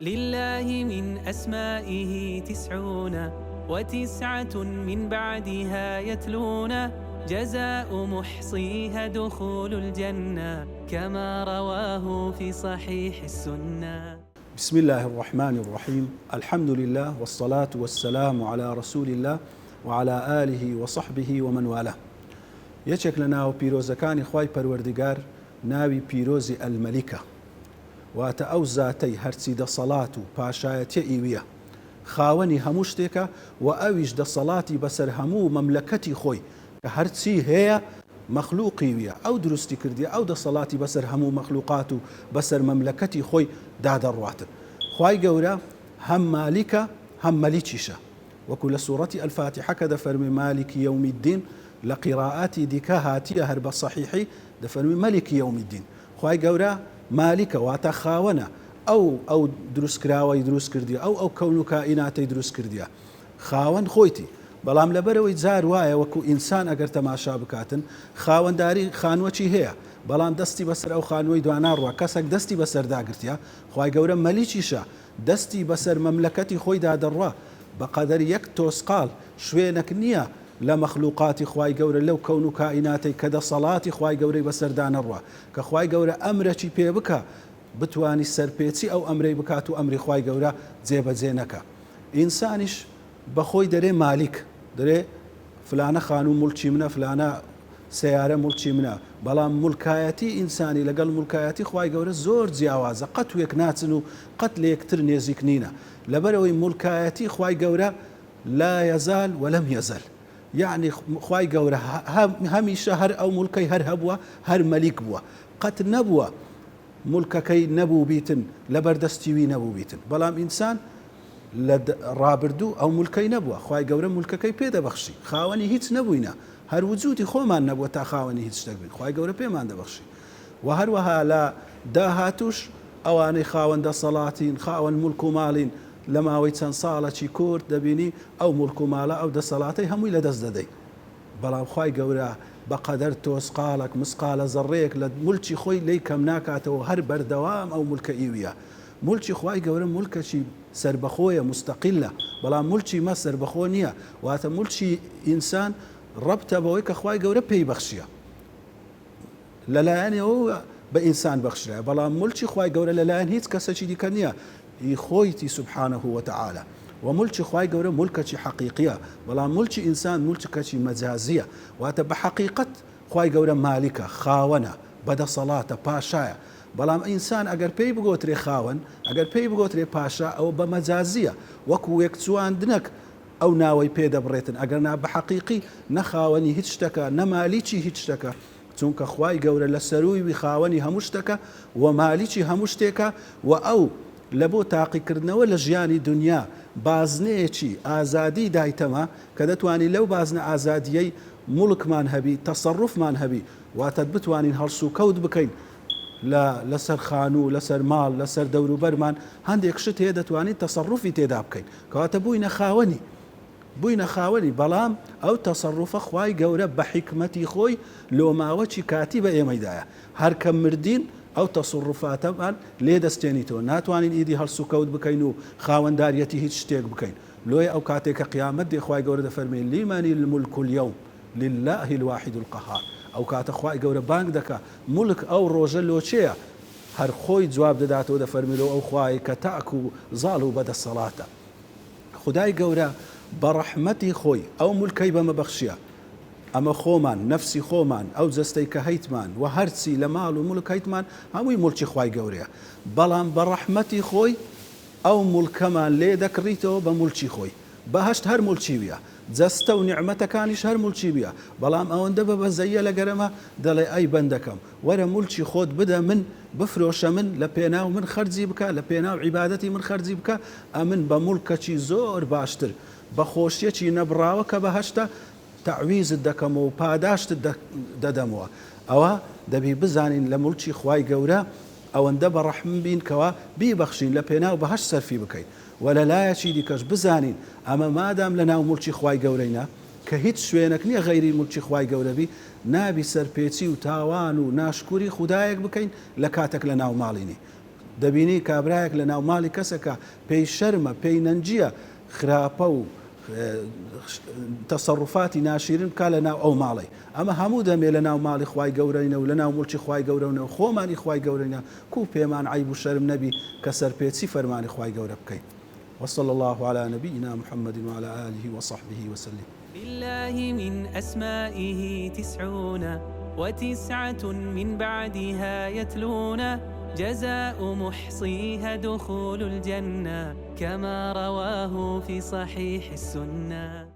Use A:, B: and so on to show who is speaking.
A: لله من أسمائه 99 من بعدها يتلون جزاء محصيها دخول الجنة كما رواه في صحيح السنة.
B: بسم الله الرحمن الرحيم. الحمد لله والصلاة والسلام على رسول الله وعلى آله وصحبه ومن والاه. یەکێک لە ناو پیرۆزەکانی خوای پەروەردگار ناوی پیرۆزی ئەلمەلیکە، واتە ئەو زاتەی هەرچی دەسەڵات و پاشایەتی ئیویە، خاوەنی هەموو شتێکە و ئەویش دەسەڵاتی بەسەر هەموو مەملەکەتی خۆی کە هەرچی هەیە مەخلوقی ویە، ئەو دروستی کردی، ئەو دەسەڵاتی بەسەر هەموو مەخلوقات و بەسەر مەملەکەتی خۆی دادەڕواتن. خوای گەورە هەم مالیکە هەم مەلیکیشە، وەکو لە سوورەتی ئەلفاتیحە کە دەفەرمی مالکی یەومی الدین، لە قیراءاتی دیکە هاتیە هەر بە صەحیحی دەفەرمی مەلیکی یەومی الدین. خوای گەورە مالیکە، واتە خاوەنە ئەو دروستکراوەی دروست کردی، ئەو کەون و کائیناتەی دروست کردیە، خاوەن خۆیتی. بەڵام لەبەرەوەی جار وایە وەکو ئینسان ئەگەر تەماشا بکاتن، خاوەنداری خانووەکی هەیە، بەڵام دەستی بەسەر ئەو خانووەی دواناڕوە، کەسێک دەستی بەسەر داگرتیا. خوای گەورە مەلیکیشە، دەستی بەسەر مەملەکەتی خۆی دادەڕوا بە قەدەر یەک تۆسقال. شوێنێک نییە لە مەخلوقاتی خوای گەورە لەو کەون و کائیناتی کە دەسەڵاتی خوای گەورەی بەسەردانەڕوە کە خوای گەورە ئەمرێکی پێ بکە بتوانی سەرپێچی ئەو ئەمرەی بکات و ئەمری خوای گەورە جێبەجێ نەکە. ئینسانیش بەخۆی دەرێ مالیک، دەرێ فلانە خانوو موڵکی منە، فلانە سیارە موڵکی منە، بەڵام مولکایەتی ئینسانی لەگەڵ مولکایەتی خوای گەورە زۆر جیاوازە، قەت وێک ناچن و قەت لە یەکتر نێزیک نینە. لەبەرەوەی مولکایەتی خوای گەورە لا یەزال وەلەم یەزەل، یعنی خوای گەورە هەمیشە هەر ئەو مولکەی هەر هەبووە، هەر مەلیک بووە، قەت نەبووە مولکەکەی نەبوو بیتن لەبەردەستیوی نەبوو بیتن. بەڵام ئینسان لە ڕابردوو ئەو مولکەی نەبووە، خوای گەورە مولکەکەی پێدەبەخشی، خاوەنی هیچ نەبووینە، هەر وجودی خۆمان نەبووە تا خاوەنی هیچ شتێک بین، خوای گەورە پێمان دەبەخشی. و هەروەها لە داهاتوش ئەوانەی خاوەن دەسەڵاتین، خاوەن مولک و ماڵین، لە ماوەی چەند ساڵێکی کورت دەبینی ئەو مولک و ماڵە ئەو دەسەڵاتی هەمووی لەدەست دەدەی. بەڵام خوای گەورە بەقەدەر تۆسقالێک مسقالە زەڕەیەک لە مولکی خۆی لی کەم ناکاتەوە، هەر بەردەوام ئەو مولکە ئیویە. مولکی خوای گەورە مولکەکی سربەخۆیە، مستەقیلە، بەڵام مولکی مە سربەخۆ نییە، واتە مولکی ئینسان ڕەبتە بەوەی کە خوای گەورە پێی بەخشیە، لەلایەنەوە بە ئینسان بەخشرایە. بەڵام مولکی خوای گەورە لەلایەن هیچ کەسێکی دیکە نییە، خۆیتی سبحانه وتعالى. و مولکی خوای گەورە مولکەکی حەقیقیە، بەڵام مولکی ئینسان مولکەکی مەجازیە، واتە بە حەقیقەت خوای گەورە مالیکە، خاوەنە، بەدەسەڵاتە، پاشایە. بەڵام ئینسان ئەگەر پێی بگۆترێ خاوەن، ئەگەر پێی بگۆترێ پاشا، ئەوە بە مەجازیە، وەکو یەک چواندنەک ئەو ناوەی پێدەبڕێتن، ئەگەر نا بە حەقیقی نەخاوەنی هیچ شتەکە، نەمالیکی هیچ شتەکە، چونکە خوای گەورە لە سەرووی خاوەنی هەموو شتەکە و مالیکی هەموو شتێکە. و ئەو لە بۆ تاقیکردنەوە لە ژیانی دنیا بازنەیەکی ئازادی دایتەمە کە دەتوانین لەو بازنە ئازادیەی مولکمان هەبی، تەسەڕوفمان هەبی، واتە بتوانین هەڵسو کەوت بکەین لەسەر خانوو، لەسەر ماڵ، لەسەر دەوروبەرمان. هەندێک شت هەیە دەتوانین تەسەڕوفی تێدا بکەین، کەواتە بووینە خاوەنی. بەڵام ئەو تەسەڕوفە خوای گەورە بە حیکمەتی خۆی لۆماوەکی کاتی بە ئێمەیدایە، هەر کە مردین ئەو تەسەڕوفاتەمان لێ دەستێنیتەوە، ناتوانین ئیدی هەڵسو کەوت بکەین و خاوەنداریەتی هیچ شتێک بکەین. لۆی ئەو کاتێکە قیامەت دێ خوای گەورە دەفەرمێ لیمانی المولک اليوم لله الواحد القهار. ئەو کاتە خوای گەورە بانگ دەکا مولک ئەو ڕۆژە لۆچەیە، هەر خۆی جواب دەداتەوە، دەفەرمێلەوە ئەو خوای کە تاک و زاڵ و بەدەسەڵاتە. خدای گەورە بە ڕەحمەتی خۆی ئەو مولکەی بەمە بەخشیە، ئەمە خۆمان، نەفسی خۆمان، ئەو جەستەی کە هەیتمان و هەرچی لە ماڵ و مولک هەیتمان هەمووی مولکی خوای گەورەیە. بەڵام بە ڕەحمەتی خۆی ئەو مولکەمان لێ دەکڕیتەوە بە مولکی خۆی. بەهەشت هەر مولکی ویە، جەستە و نیعمەتەکانیش هەر مولکی ویە، بەڵام ئەوەندە بە بەزەیە لە گەرەمە دەڵێ ئەی بەندەکەم وەرە مولکی خۆت بدە من، بفرۆشە من، لە پێناو من خەرجی بکە، لە پێناو عیبادەتی من خەرجی بکە، ئەمن بە مولکەکی زۆر باشتر، بە خۆشیەکی نەبراوە کە بەهەشتە تعویزت دەکەم و پاداشتت دەدەمەوە. ئەوە دەبی بزانین لە مولکی خوای گەورە ئەوەندە بە ڕەحم بین کەوا بیبەخشین، لە پێناو بەهەشت سەرفی بکەین. و لە لایەکی دیکەش بزانین ئەمە مادام لە ناو مولکی خوای گەورەینە کە هیچ شوێنێک نییە غەیری مولکی خوای گەورەبی، نابی سەرپێچی و تاوان و ناشکوری خودایەک بکەین لە کاتێک لە ناو ماڵینی. دەبینی کابراایەک لە ناو ماڵی کەسەکە پێی شەرمە پێی نەنجیە خراپە و تەسەڕوفاتی ناشیرن بکە لە ناو ئەو ماڵی ئەمە هەموو دەمێ لە ناو ماڵی خوای گەورەینە و لە ناو مڵکی خوای گەورەونە و خۆمانی خوای گەورەینە کو پێمان عیب و شەرم نەبی کە سەرپێچی فەرمانی خوای گەورە بکەین وصلى الله على نبينا محمد وعلى آله وصحبه وسلم.
A: لله من أسمائه 99 من بعدها يتلون جزاء محصيها دخول الجنة كما رواه في صحيح السنة.